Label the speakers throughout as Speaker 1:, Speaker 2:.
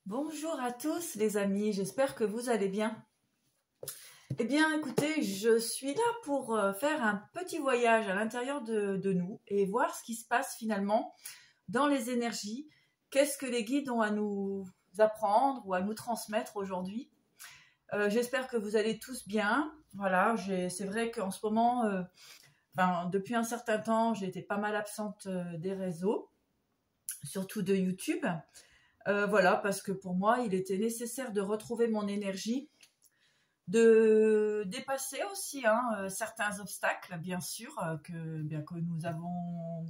Speaker 1: Bonjour à tous les amis, j'espère que vous allez bien. Eh bien écoutez, je suis là pour faire un petit voyage à l'intérieur de nous et voir ce qui se passe finalement dans les énergies. Qu'est-ce que les guides ont à nous apprendre ou à nous transmettre aujourd'hui. J'espère que vous allez tous bien. Voilà, c'est vrai qu'en ce moment, depuis un certain temps, j'ai été pas mal absente des réseaux, surtout de YouTube. Voilà, parce que pour moi, il était nécessaire de retrouver mon énergie, de dépasser aussi certains obstacles, bien sûr, que nous avons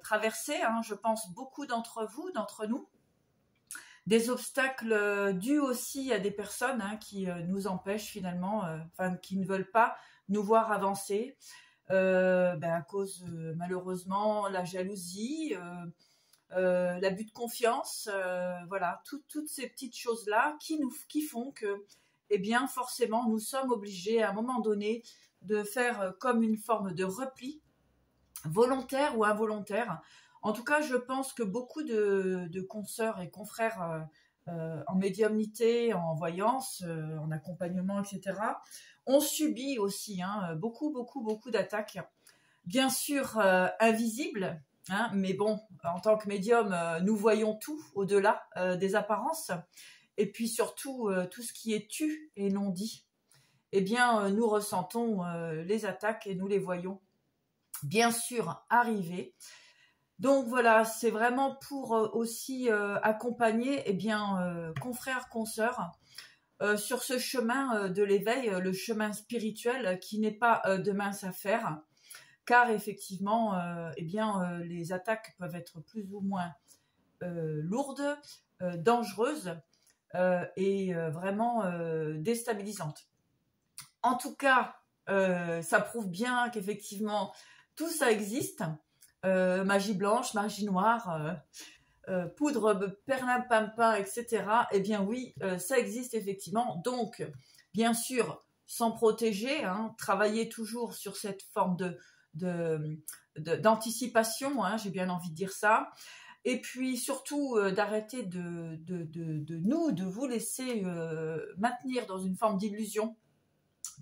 Speaker 1: traversés. Je pense beaucoup d'entre nous. Des obstacles dus aussi à des personnes qui nous empêchent finalement, qui ne veulent pas nous voir avancer, à cause malheureusement la jalousie, l'abus de confiance, voilà, toutes ces petites choses-là qui font que, eh bien, forcément, nous sommes obligés à un moment donné de faire comme une forme de repli, volontaire ou involontaire. En tout cas, je pense que beaucoup de consoeurs et confrères en médiumnité, en voyance, en accompagnement, etc., ont subi aussi beaucoup d'attaques, bien sûr invisibles. Mais bon, en tant que médium, nous voyons tout au-delà des apparences. Et puis surtout, tout ce qui est tu et non dit. Eh bien, nous ressentons les attaques et nous les voyons bien sûr arriver. Donc voilà, c'est vraiment pour aussi accompagner confrères, consoeurs sur ce chemin de l'éveil, le chemin spirituel qui n'est pas de mince affaire. Car effectivement, les attaques peuvent être plus ou moins lourdes, dangereuses et vraiment déstabilisantes. En tout cas, ça prouve bien qu'effectivement, tout ça existe. Magie blanche, magie noire, poudre perlimpinpin, etc. Eh bien oui, ça existe effectivement. Donc, bien sûr, s'en protéger, travailler toujours sur cette forme d'anticipation, j'ai bien envie de dire ça, et puis surtout d'arrêter de vous laisser maintenir dans une forme d'illusion,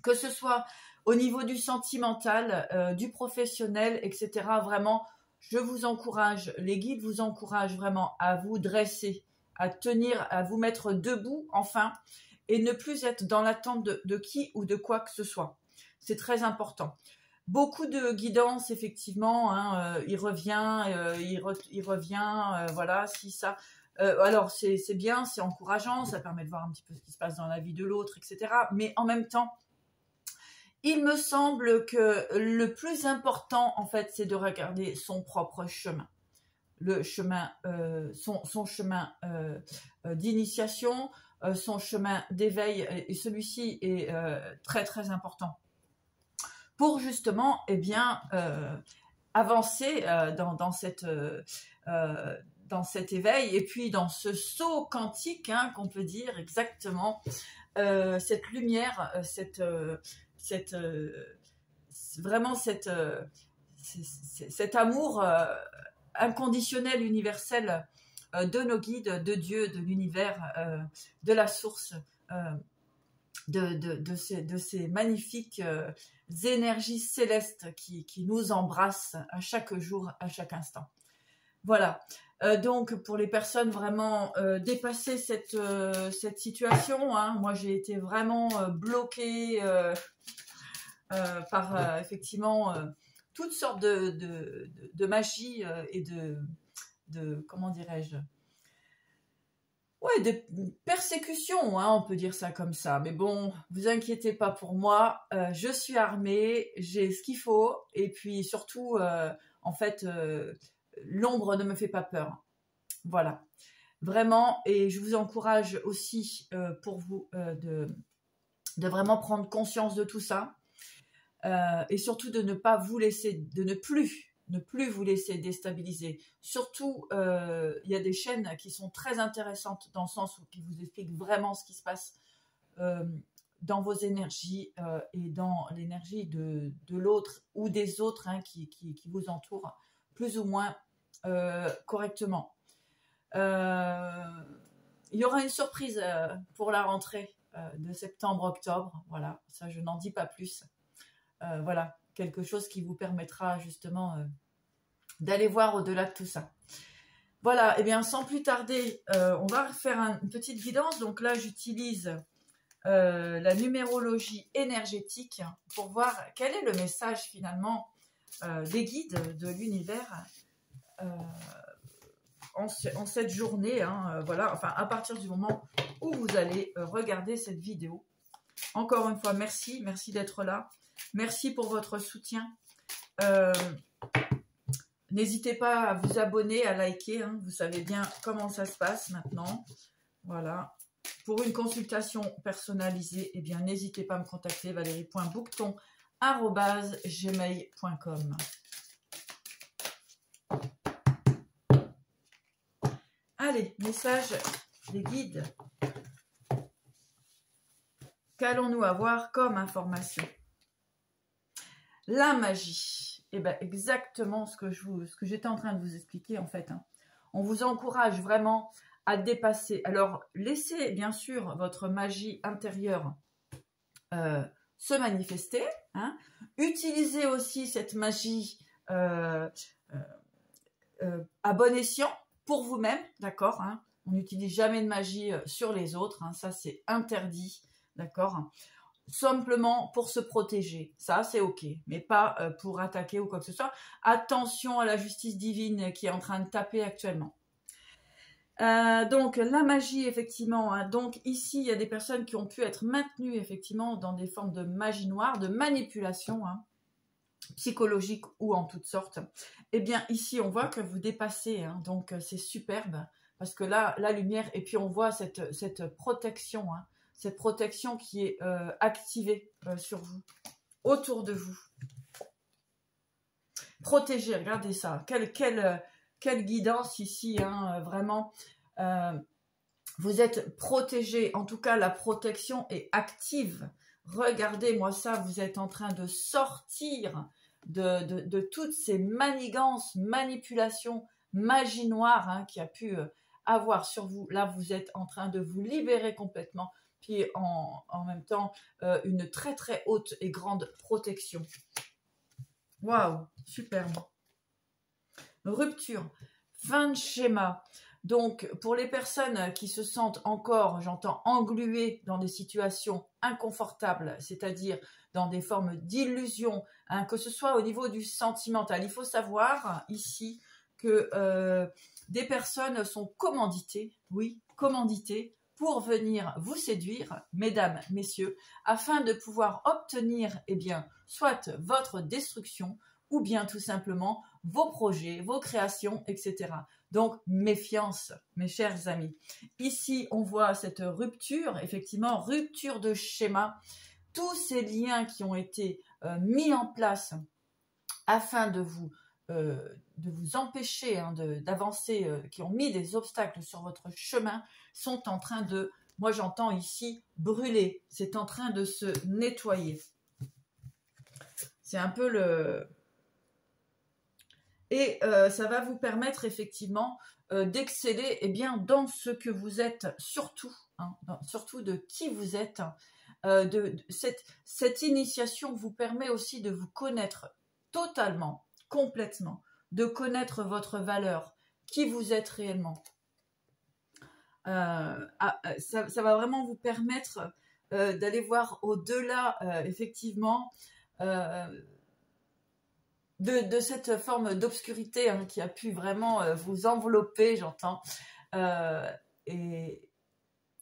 Speaker 1: que ce soit au niveau du sentimental, du professionnel, etc. Vraiment, je vous encourage, les guides vous encouragent vraiment à vous dresser, à tenir, à vous mettre debout enfin, et ne plus être dans l'attente de qui ou de quoi que ce soit. C'est très important. Beaucoup de guidance, effectivement, il revient, voilà, si ça. Alors, c'est bien, c'est encourageant, ça permet de voir un petit peu ce qui se passe dans la vie de l'autre, etc. Mais en même temps, il me semble que le plus important, en fait, c'est de regarder son propre chemin. Le chemin, son chemin d'initiation, son chemin d'éveil, et celui-ci est très, très important. Pour justement, avancer dans cet éveil et puis dans ce saut quantique, qu'on peut dire exactement, cette lumière, vraiment cet amour inconditionnel, universel de nos guides, de Dieu, de l'univers, de la source, de ces magnifiques énergies célestes qui nous embrassent à chaque jour, à chaque instant. Voilà. Donc pour les personnes vraiment dépasser cette situation, moi j'ai été vraiment bloquée par effectivement toutes sortes de magie et de comment dirais-je, ouais, de persécution, on peut dire ça comme ça. Mais bon, vous inquiétez pas pour moi, je suis armée, j'ai ce qu'il faut, et puis surtout, l'ombre ne me fait pas peur. Voilà, vraiment, et je vous encourage aussi pour vous de vraiment prendre conscience de tout ça, et surtout de ne pas vous laisser, de ne plus vous laisser déstabiliser. Surtout, il y a des chaînes qui sont très intéressantes dans le sens où qui vous expliquent vraiment ce qui se passe dans vos énergies et dans l'énergie de l'autre ou des autres qui vous entourent plus ou moins correctement. Il il y aura une surprise pour la rentrée de septembre-octobre. Voilà, ça je n'en dis pas plus. Voilà, quelque chose qui vous permettra justement d'aller voir au-delà de tout ça. Voilà, et bien sans plus tarder, on va faire une petite guidance. Donc là, j'utilise la numérologie énergétique pour voir quel est le message finalement des guides de l'univers en cette journée. Voilà, enfin à partir du moment où vous allez regarder cette vidéo. Encore une fois, merci d'être là. Merci pour votre soutien. N'hésitez pas à vous abonner, à liker. Vous savez bien comment ça se passe maintenant. Voilà. Pour une consultation personnalisée, eh bien, n'hésitez pas à me contacter, valérie.bouqueton@gmail.com. Allez, message des guides. Qu'allons-nous avoir comme information? La magie. Eh bien, exactement ce que j'étais en train de vous expliquer, en fait. On vous encourage vraiment à dépasser. Alors, laissez, bien sûr, votre magie intérieure se manifester. Utilisez aussi cette magie à bon escient pour vous-même, d'accord? On n'utilise jamais de magie sur les autres. Ça, c'est interdit, d'accord? Simplement pour se protéger, ça c'est ok, mais pas pour attaquer ou quoi que ce soit. Attention à la justice divine qui est en train de taper actuellement. Donc la magie effectivement, donc ici il y a des personnes qui ont pu être maintenues effectivement dans des formes de magie noire, de manipulation psychologique ou en toutes sortes. Eh bien ici on voit que vous dépassez, donc c'est superbe parce que là la lumière, et puis on voit cette protection, cette protection qui est activée sur vous, autour de vous. Protégé, regardez ça. Quelle guidance ici, vraiment. Vous êtes protégé, en tout cas la protection est active. Regardez-moi ça, vous êtes en train de sortir de toutes ces manigances, manipulations, magie noire qui a pu avoir sur vous. Là, vous êtes en train de vous libérer complètement. Puis en même temps, une très très haute et grande protection. Waouh, superbe. Rupture, fin de schéma. Donc, pour les personnes qui se sentent encore, j'entends, engluées dans des situations inconfortables, c'est-à-dire dans des formes d'illusion, que ce soit au niveau du sentimental. Il faut savoir ici que des personnes sont commanditées, oui, commanditées, pour venir vous séduire, mesdames, messieurs, afin de pouvoir obtenir, eh bien, soit votre destruction, ou bien tout simplement vos projets, vos créations, etc. Donc, méfiance, mes chers amis. Ici, on voit cette rupture, effectivement, rupture de schéma. Tous ces liens qui ont été mis en place afin de vous empêcher d'avancer, qui ont mis des obstacles sur votre chemin, sont en train de, moi j'entends ici, brûler. C'est en train de se nettoyer. C'est un peu le... Et ça va vous permettre effectivement d'exceller bien dans ce que vous êtes, surtout, surtout de qui vous êtes. Cette initiation vous permet aussi de vous connaître totalement, complètement, de connaître votre valeur, qui vous êtes réellement. Ça va vraiment vous permettre d'aller voir au-delà, effectivement, de cette forme d'obscurité qui a pu vraiment vous envelopper, j'entends, et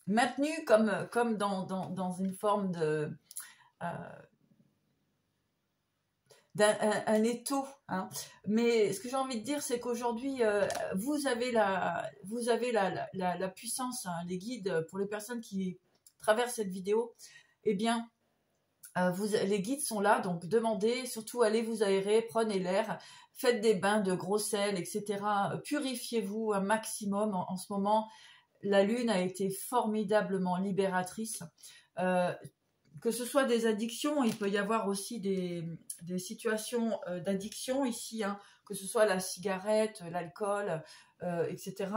Speaker 1: maintenu comme dans une forme de... d'un étau, mais ce que j'ai envie de dire, c'est qu'aujourd'hui vous avez la puissance, les guides, pour les personnes qui traversent cette vidéo, eh bien les guides sont là, donc demandez, surtout allez vous aérer, prenez l'air, faites des bains de gros sel, etc. Purifiez-vous un maximum. En ce moment, la lune a été formidablement libératrice. Que ce soit des addictions, il peut y avoir aussi des situations d'addiction ici, que ce soit la cigarette, l'alcool, etc.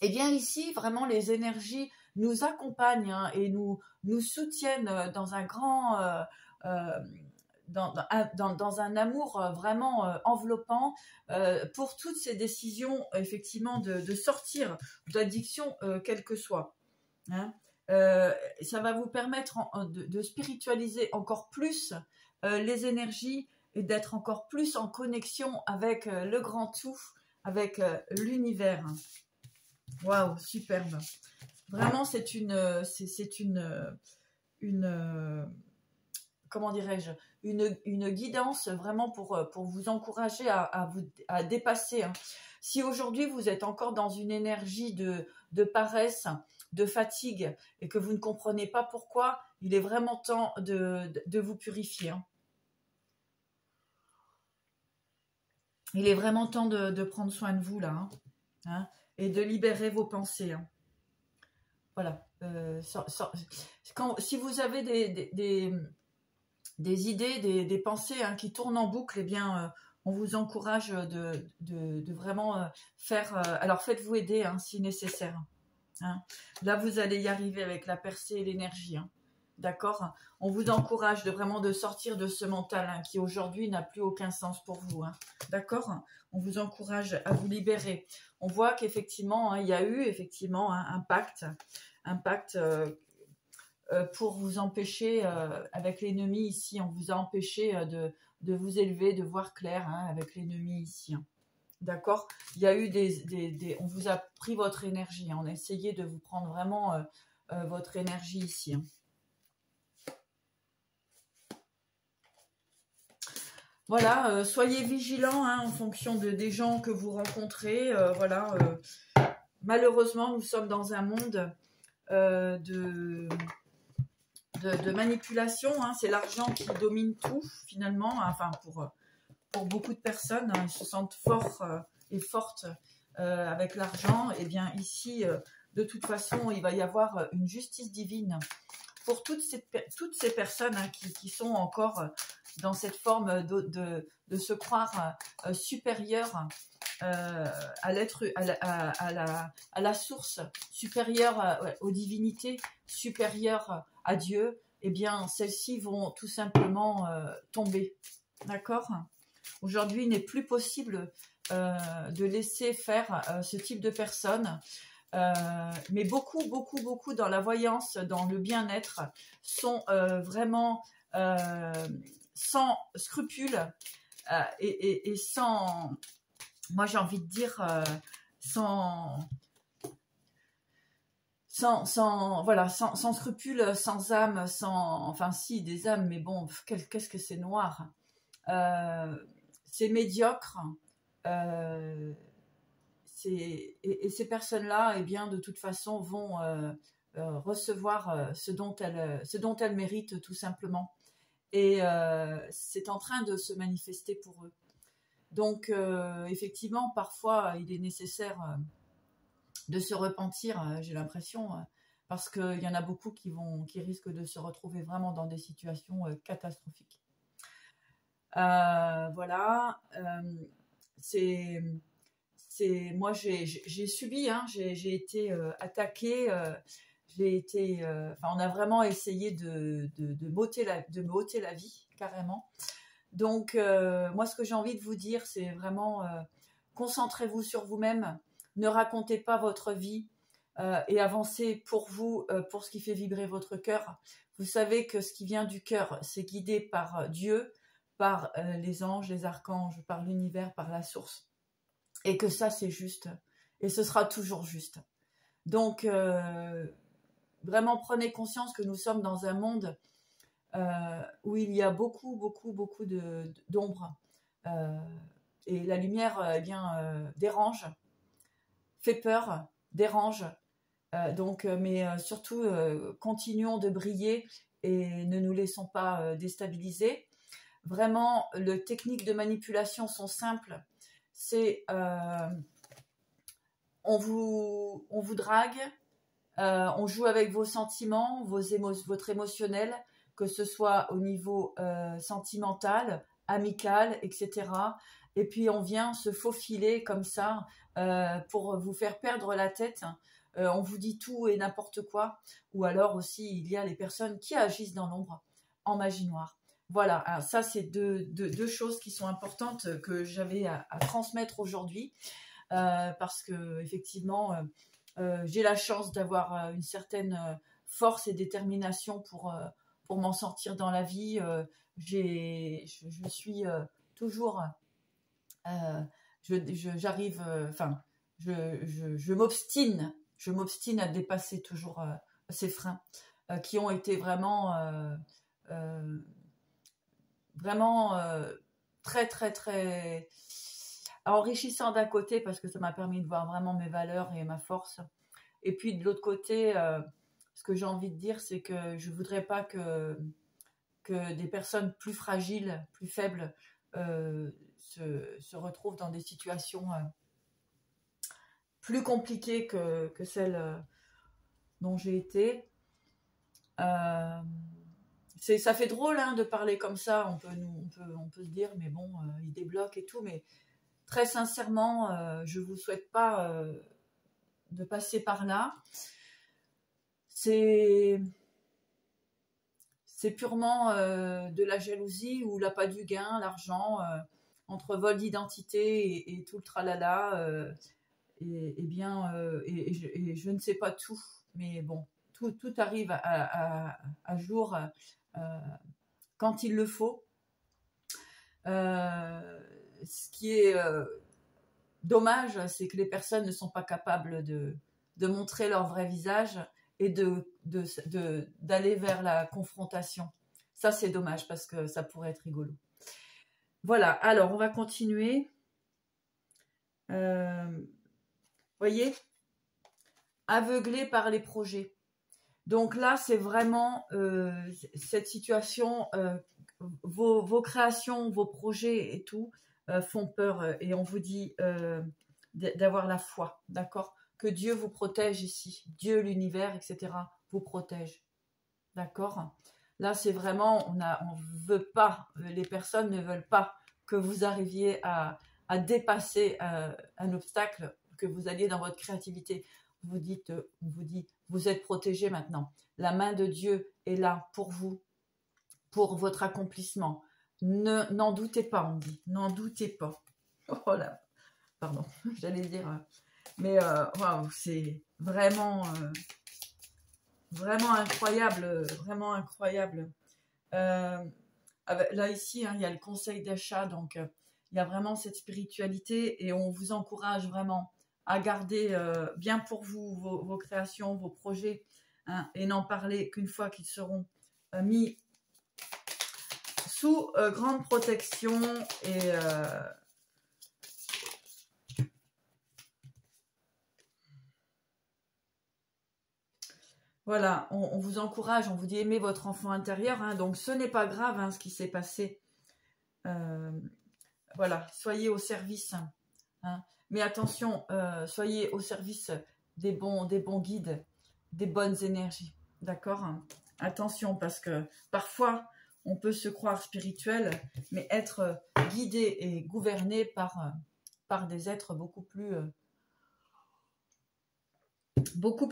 Speaker 1: Eh bien ici, vraiment, les énergies nous accompagnent hein, et nous soutiennent dans un grand... dans un amour vraiment enveloppant pour toutes ces décisions, effectivement, de sortir d'addiction, quelle que soit. Hein. Ça va vous permettre de spiritualiser encore plus les énergies et d'être encore plus en connexion avec le grand tout, avec l'univers. Waouh, superbe. Vraiment, c'est une comment dirais-je, une guidance vraiment pour vous encourager à dépasser. Hein. Si aujourd'hui vous êtes encore dans une énergie de paresse, de fatigue, et que vous ne comprenez pas pourquoi, il est vraiment temps de vous purifier. Hein. Il est vraiment temps de prendre soin de vous là, hein, et de libérer vos pensées. Hein. Voilà. Si vous avez des idées, des pensées hein, qui tournent en boucle, eh bien, on vous encourage de vraiment faire... alors, faites-vous aider hein, si nécessaire. Hein. Là, vous allez y arriver avec la percée et l'énergie. Hein. D'accord? On vous encourage de sortir de ce mental hein, qui aujourd'hui n'a plus aucun sens pour vous. Hein. D'accord? On vous encourage à vous libérer. On voit qu'effectivement, hein, il y a eu effectivement hein, un pacte pour vous empêcher, avec l'ennemi ici, on vous a empêché de vous élever, de voir clair hein, avec l'ennemi ici. Hein. D'accord? Il y a eu on vous a pris votre énergie, hein, on a essayé de vous prendre vraiment votre énergie ici. Hein. Voilà, soyez vigilants hein, en fonction des gens que vous rencontrez. Voilà, malheureusement, nous sommes dans un monde de manipulation. Hein. C'est l'argent qui domine tout, finalement. Enfin, pour beaucoup de personnes, hein, ils se sentent forts et fortes avec l'argent. Et bien ici, de toute façon, il va y avoir une justice divine pour toutes ces personnes hein, qui sont encore dans cette forme de se croire supérieures à l'être, à la source, supérieure aux divinités, supérieure à Dieu. Eh bien, celles-ci vont tout simplement tomber. D'accord ? Aujourd'hui, il n'est plus possible de laisser faire ce type de personnes. Mais beaucoup dans la voyance, dans le bien-être, sont vraiment sans scrupules et sans, moi j'ai envie de dire, sans scrupules, sans âme, enfin si, des âmes, mais bon, qu'est-ce que c'est noir. C'est médiocre. Et ces personnes-là, eh bien, de toute façon, vont recevoir ce dont elles méritent tout simplement. Et c'est en train de se manifester pour eux. Donc, effectivement, parfois, il est nécessaire de se repentir, j'ai l'impression, parce qu'il y en a beaucoup qui risquent de se retrouver vraiment dans des situations catastrophiques. Voilà. Moi j'ai subi, hein, j'ai été attaquée, on a vraiment essayé de me ôter la vie carrément. Donc moi ce que j'ai envie de vous dire, c'est vraiment concentrez-vous sur vous-même, ne racontez pas votre vie et avancez pour vous, pour ce qui fait vibrer votre cœur. Vous savez que ce qui vient du cœur, c'est guidé par Dieu, par les anges, les archanges, par l'univers, par la source. Et que ça, c'est juste. Et ce sera toujours juste. Donc, vraiment, prenez conscience que nous sommes dans un monde où il y a beaucoup d'ombre. Et la lumière, eh bien, dérange, fait peur, dérange. Mais surtout, continuons de briller et ne nous laissons pas déstabiliser. Vraiment, les techniques de manipulation sont simples. C'est on vous drague, on joue avec vos sentiments, votre émotionnel, que ce soit au niveau sentimental, amical, etc. Et puis on vient se faufiler comme ça pour vous faire perdre la tête. On vous dit tout et n'importe quoi. Ou alors aussi, il y a les personnes qui agissent dans l'ombre en magie noire. Voilà, alors ça c'est deux choses qui sont importantes que j'avais à transmettre aujourd'hui. Parce que effectivement, j'ai la chance d'avoir une certaine force et détermination pour m'en sortir dans la vie. Je suis toujours, j'arrive, enfin, je m'obstine à dépasser toujours ces freins qui ont été vraiment, vraiment très, très, très enrichissant d'un côté parce que ça m'a permis de voir vraiment mes valeurs et ma force. Et puis de l'autre côté, ce que j'ai envie de dire, c'est que je voudrais pas que des personnes plus fragiles, plus faibles, se retrouvent dans des situations plus compliquées que celles dont j'ai été. Ça fait drôle hein, de parler comme ça, on peut se dire, mais bon, il débloque et tout, mais très sincèrement, je ne vous souhaite pas de passer par là. C'est purement de la jalousie ou l'appât du gain, l'argent, entre vol d'identité et tout le tralala. Et je ne sais pas tout, mais bon, tout arrive à jour quand il le faut. Ce qui est dommage, c'est que les personnes ne sont pas capables de montrer leur vrai visage et d'aller vers la confrontation. Ça, c'est dommage parce que ça pourrait être rigolo. Voilà, alors on va continuer. Voyez, aveuglé par les projets. Donc là, c'est vraiment cette situation, vos créations, vos projets et tout font peur. Et on vous dit d'avoir la foi, d'accord? Que Dieu vous protège ici. Dieu, l'univers, etc. vous protège. D'accord? Là, c'est vraiment, on veut pas, les personnes ne veulent pas que vous arriviez à dépasser un obstacle, que vous alliez dans votre créativité. On vous dit, vous êtes protégé maintenant. La main de Dieu est là pour vous, pour votre accomplissement. N'en doutez pas, on dit. N'en doutez pas. Oh là, pardon, j'allais dire. Mais waouh, c'est vraiment, vraiment incroyable, vraiment incroyable. Là ici, hein, il y a le conseil d'achat, donc il y a vraiment cette spiritualité et on vous encourage vraiment à garder bien pour vous vos créations, vos projets, hein, et n'en parler qu'une fois qu'ils seront mis sous grande protection et voilà, on vous encourage, on vous dit aimez votre enfant intérieur, hein, donc ce n'est pas grave hein, ce qui s'est passé. Voilà, soyez au service, hein, mais attention, soyez au service des bons guides, des bonnes énergies, d'accord? Attention, parce que parfois, on peut se croire spirituel, mais être guidé et gouverné par des êtres beaucoup plus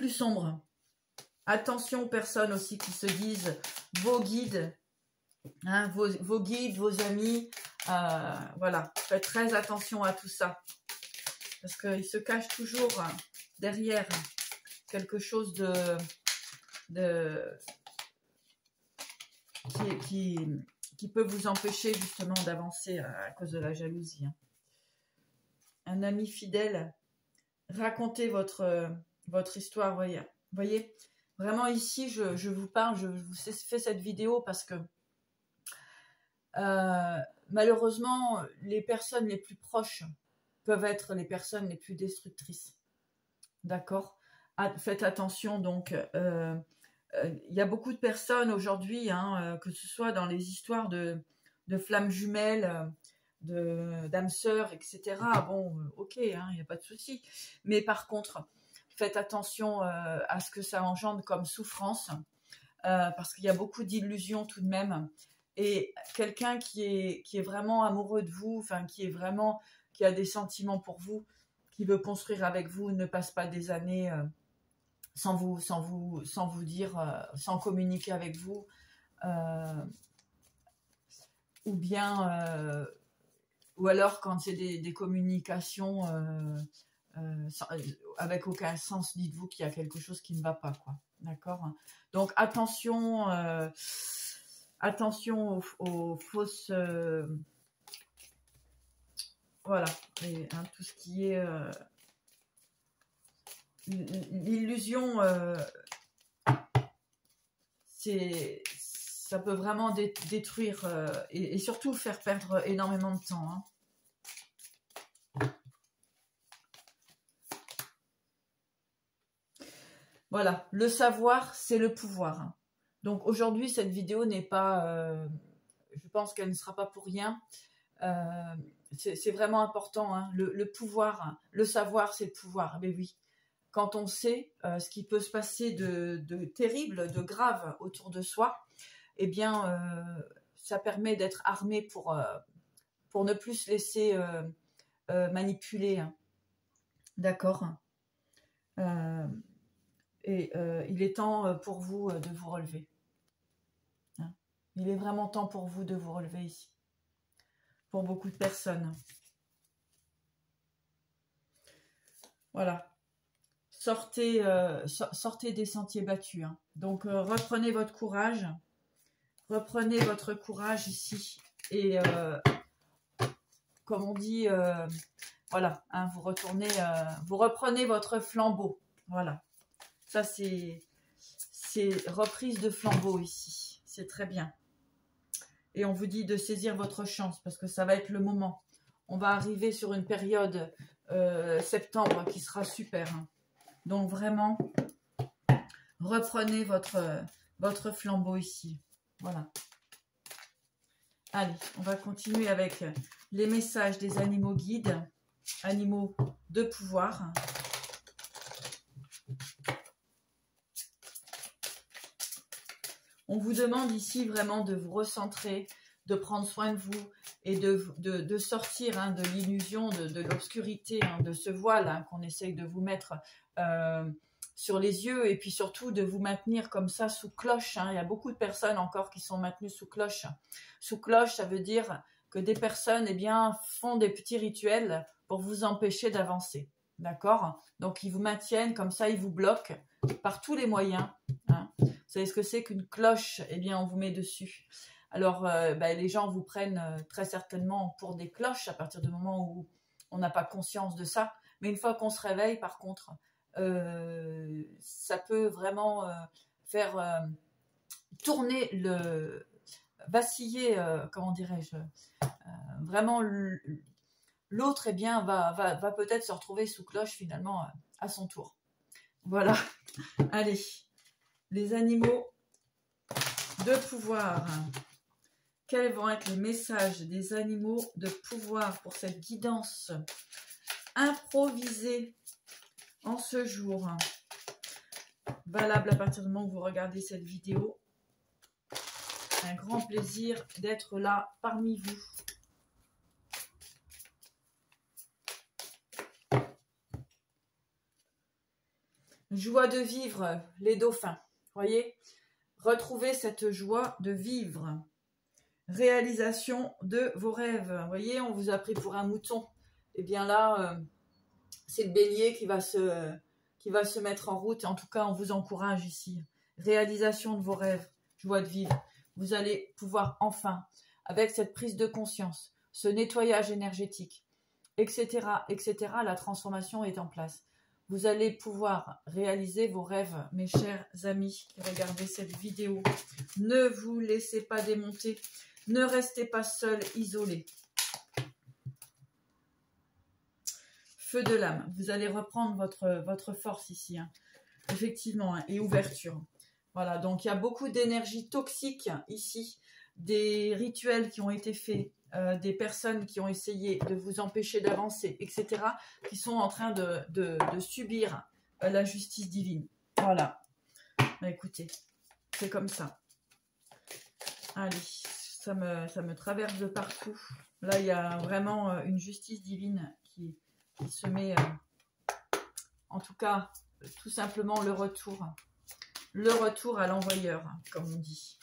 Speaker 1: sombres. Attention aux personnes aussi qui se disent vos guides, hein, vos guides, vos amis, voilà, faites très attention à tout ça. Parce qu'il se cache toujours derrière quelque chose qui peut vous empêcher justement d'avancer à cause de la jalousie. Hein. Un ami fidèle, racontez votre histoire, voyez. Vraiment ici, je vous parle, je vous fais cette vidéo parce que malheureusement, les personnes les plus proches peuvent être les personnes les plus destructrices. D'accord? Faites attention, donc, y a beaucoup de personnes aujourd'hui, hein, que ce soit dans les histoires de flammes jumelles, d'âmes sœurs, etc. Bon, ok, hein, y a pas de souci. Mais par contre, faites attention à ce que ça engendre comme souffrance, parce qu'il y a beaucoup d'illusions tout de même. Et quelqu'un qui est vraiment amoureux de vous, enfin qui a des sentiments pour vous, qui veut construire avec vous ne passe pas des années sans vous dire, sans communiquer avec vous, ou bien, ou alors quand c'est des communications avec aucun sens, dites-vous qu'il y a quelque chose qui ne va pas, quoi. D'accord? Donc attention, attention aux fausses, voilà, et, hein, tout ce qui est l'illusion, ça peut vraiment détruire et surtout faire perdre énormément de temps, hein. Voilà, le savoir, c'est le pouvoir, hein. Donc aujourd'hui, cette vidéo n'est pas, je pense qu'elle ne sera pas pour rien. C'est vraiment important, hein. Le pouvoir, hein. Le savoir, c'est le pouvoir. Mais oui, quand on sait ce qui peut se passer de terrible, de grave autour de soi, eh bien, ça permet d'être armé pour ne plus se laisser manipuler, hein. D'accord? Il est temps pour vous de vous relever, hein. Il est vraiment temps pour vous de vous relever ici. Pour beaucoup de personnes. Voilà. Sortez des sentiers battus, hein. Donc, reprenez votre courage. Reprenez votre courage ici. Et, comme on dit, voilà, hein, vous reprenez votre flambeau. Voilà. Ça, c'est reprise de flambeau ici. C'est très bien. Et on vous dit de saisir votre chance parce que ça va être le moment. On va arriver sur une période septembre qui sera super, hein. Donc vraiment, reprenez votre flambeau ici. Voilà. Allez, on va continuer avec les messages des animaux guides, animaux de pouvoir. On vous demande ici vraiment de vous recentrer, de prendre soin de vous et de sortir, hein, de l'illusion, de l'obscurité, hein, de ce voile, hein, qu'on essaye de vous mettre sur les yeux, et puis surtout de vous maintenir comme ça sous cloche, hein. Il y a beaucoup de personnes encore qui sont maintenues sous cloche. Sous cloche, ça veut dire que des personnes, eh bien, font des petits rituels pour vous empêcher d'avancer. D'accord? Donc, ils vous maintiennent comme ça, ils vous bloquent par tous les moyens, hein. Vous savez ce que c'est qu'une cloche? Eh bien, on vous met dessus. Alors, les gens vous prennent très certainement pour des cloches à partir du moment où on n'a pas conscience de ça. Mais une fois qu'on se réveille, par contre, ça peut vraiment faire tourner vaciller, comment dirais-je, vraiment l'autre, eh bien, va peut-être se retrouver sous cloche finalement à son tour. Voilà. Allez, les animaux de pouvoir. Quels vont être les messages des animaux de pouvoir pour cette guidance improvisée en ce jour? Valable à partir du moment où vous regardez cette vidéo. Un grand plaisir d'être là parmi vous. Joie de vivre, les dauphins. Voyez, retrouvez cette joie de vivre. Réalisation de vos rêves. Vous voyez, on vous a pris pour un mouton. Et bien là, c'est le bélier qui va se mettre en route. En tout cas, on vous encourage ici. Réalisation de vos rêves, joie de vivre. Vous allez pouvoir enfin, avec cette prise de conscience, ce nettoyage énergétique, etc., etc., la transformation est en place. Vous allez pouvoir réaliser vos rêves, mes chers amis qui regardez cette vidéo. Ne vous laissez pas démonter. Ne restez pas seul, isolé. Feu de l'âme. Vous allez reprendre votre force ici, hein. Effectivement, hein, et ouverture. Voilà, donc il y a beaucoup d'énergie toxique ici, des rituels qui ont été faits, des personnes qui ont essayé de vous empêcher d'avancer, etc., qui sont en train de subir la justice divine. Voilà. Bah, écoutez, c'est comme ça. Allez, ça me traverse de partout. Là, il y a vraiment une justice divine qui se met en tout cas, tout simplement le retour à l'envoyeur, comme on dit.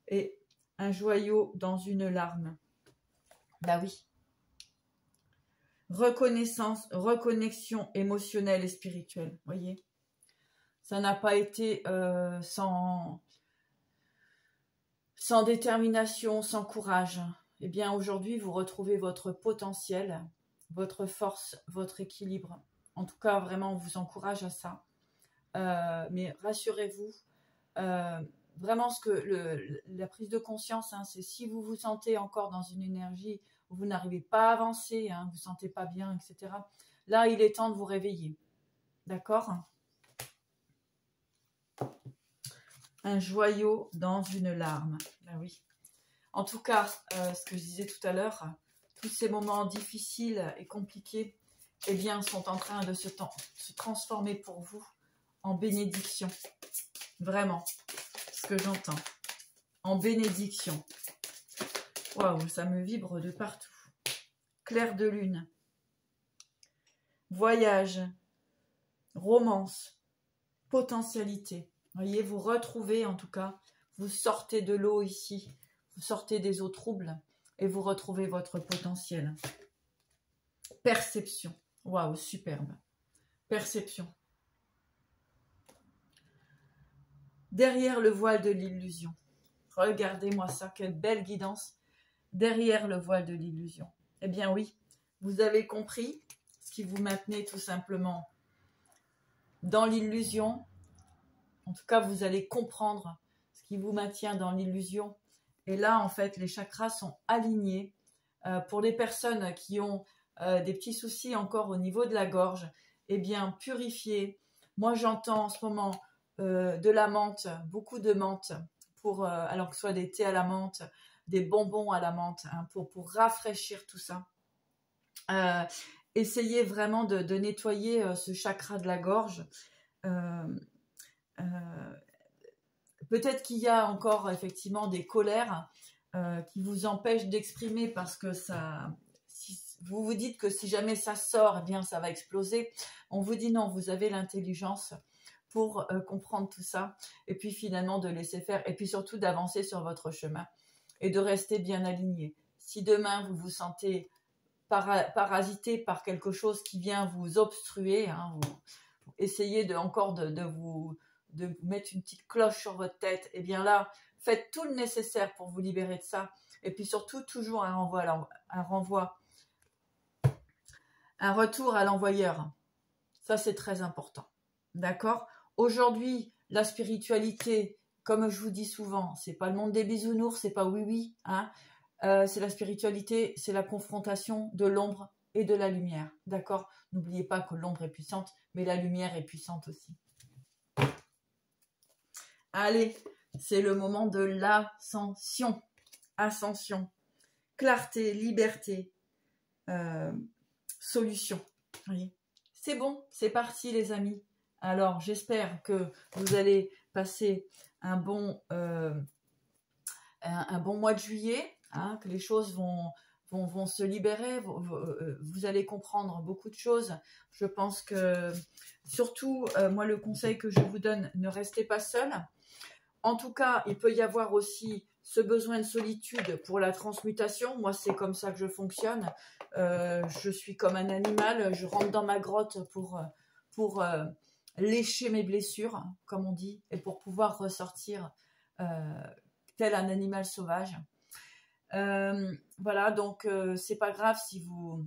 Speaker 1: Et un joyau dans une larme. Bah oui. Reconnaissance, reconnexion émotionnelle et spirituelle, voyez. Ça n'a pas été sans détermination, sans courage. Eh bien, aujourd'hui, vous retrouvez votre potentiel, votre force, votre équilibre. En tout cas, vraiment, on vous encourage à ça. Mais rassurez-vous, vraiment, la prise de conscience, hein, c'est si vous vous sentez encore dans une énergie où vous n'arrivez pas à avancer, hein, vous ne vous sentez pas bien, etc. Là, il est temps de vous réveiller. D'accord ? Un joyau dans une larme. Ben oui. En tout cas, ce que je disais tout à l'heure, tous ces moments difficiles et compliqués, eh bien, sont en train de se transformer pour vous en bénédiction. Vraiment, ce que j'entends. En bénédiction. Waouh, ça me vibre de partout. Clair de lune. Voyage. Romance. Potentialité. Voyez, vous retrouvez en tout cas, vous sortez de l'eau ici, vous sortez des eaux troubles et vous retrouvez votre potentiel. Perception. Waouh, superbe. Perception. Derrière le voile de l'illusion. Regardez-moi ça, quelle belle guidance. Derrière le voile de l'illusion. Eh bien oui, vous avez compris ce qui vous maintenait tout simplement dans l'illusion. En tout cas, vous allez comprendre ce qui vous maintient dans l'illusion. Et là, en fait, les chakras sont alignés. Pour les personnes qui ont des petits soucis encore au niveau de la gorge, eh bien, purifier. Moi, j'entends en ce moment de la menthe, beaucoup de menthe, alors que ce soit des thés à la menthe, des bonbons à la menthe, hein, pour rafraîchir tout ça. Essayez vraiment de nettoyer ce chakra de la gorge. Peut-être qu'il y a encore effectivement des colères qui vous empêchent d'exprimer parce que vous vous dites que si jamais ça sort, eh bien ça va exploser. On vous dit non, vous avez l'intelligence pour comprendre tout ça et puis finalement de laisser faire et puis surtout d'avancer sur votre chemin et de rester bien aligné. Si demain vous vous sentez parasité par quelque chose qui vient vous obstruer, hein, vous essayez encore de vous mettre une petite cloche sur votre tête, et bien là, faites tout le nécessaire pour vous libérer de ça. Et puis surtout, toujours un retour à l'envoyeur. Ça, c'est très important. D'accord ? Aujourd'hui, la spiritualité, comme je vous dis souvent, c'est pas le monde des bisounours, c'est pas oui, hein. C'est la spiritualité, c'est la confrontation de l'ombre et de la lumière. D'accord ? N'oubliez pas que l'ombre est puissante, mais la lumière est puissante aussi. Allez, c'est le moment de l'ascension. Ascension, clarté, liberté, solution. Oui. C'est bon, c'est parti les amis. Alors, j'espère que vous allez passer un bon mois de juillet, hein, que les choses vont se libérer, vous allez comprendre beaucoup de choses. Je pense que, surtout, moi, le conseil que je vous donne, ne restez pas seul. En tout cas, il peut y avoir aussi ce besoin de solitude pour la transmutation. Moi, c'est comme ça que je fonctionne. Je suis comme un animal, je rentre dans ma grotte pour lécher mes blessures, comme on dit, et pour pouvoir ressortir tel un animal sauvage. Voilà, donc c'est pas grave si vous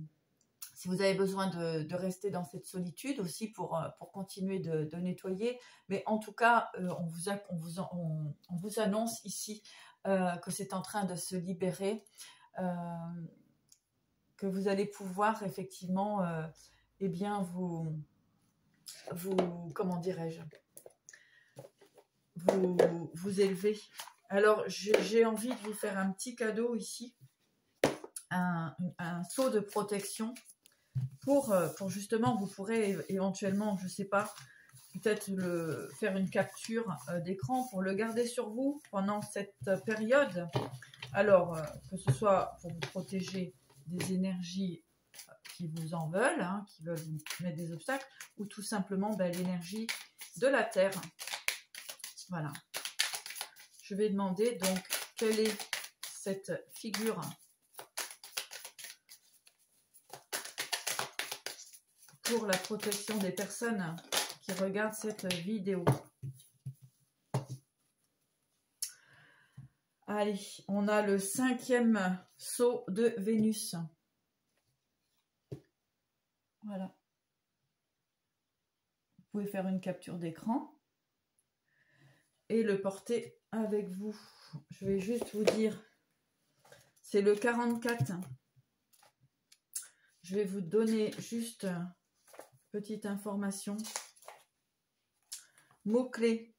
Speaker 1: avez besoin de rester dans cette solitude aussi pour continuer de nettoyer. Mais en tout cas, on vous annonce ici que c'est en train de se libérer, que vous allez pouvoir effectivement, eh bien, vous comment dirais-je, vous élever. Alors, j'ai envie de vous faire un petit cadeau ici, un seau de protection pour justement, vous pourrez éventuellement, je ne sais pas, peut-être faire une capture d'écran pour le garder sur vous pendant cette période. Alors, que ce soit pour vous protéger des énergies qui vous en veulent, hein, qui veulent vous mettre des obstacles, ou tout simplement l'énergie de la Terre. Voilà. Je vais demander donc quelle est cette figure pour la protection des personnes qui regardent cette vidéo. Allez, on a le 5e sceau de Vénus. Voilà. Vous pouvez faire une capture d'écran et le porter avec vous. Je vais juste vous dire, c'est le 44. Je vais vous donner juste une petite information. Mots-clés.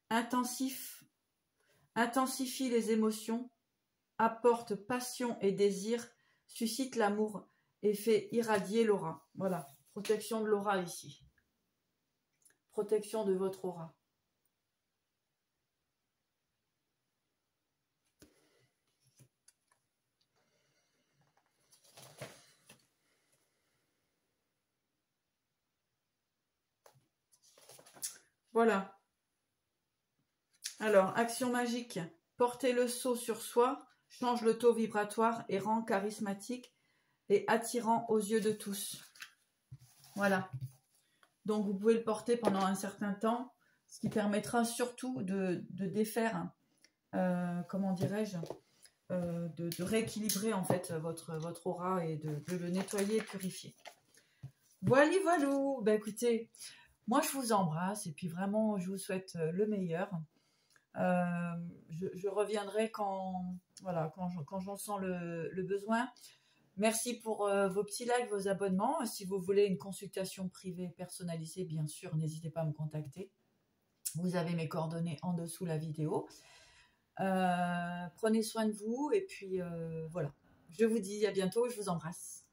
Speaker 1: Intensif. Intensifie les émotions, apporte passion et désir, suscite l'amour et fait irradier l'aura. Voilà, protection de l'aura ici. Protection de votre aura. Voilà. Alors, action magique, portez le sceau sur soi, change le taux vibratoire et rend charismatique et attirant aux yeux de tous. Voilà. Donc, vous pouvez le porter pendant un certain temps, ce qui permettra surtout de défaire, comment dirais-je, de rééquilibrer en fait votre aura et de le nettoyer et purifier. Voilà, voilou. Ben, écoutez, moi je vous embrasse et puis vraiment je vous souhaite le meilleur. Je reviendrai quand j'en sens le besoin. Merci pour vos petits likes, vos abonnements. Si vous voulez une consultation privée personnalisée, bien sûr, n'hésitez pas à me contacter. Vous avez mes coordonnées en dessous la vidéo. Prenez soin de vous et puis voilà. Je vous dis à bientôt et je vous embrasse.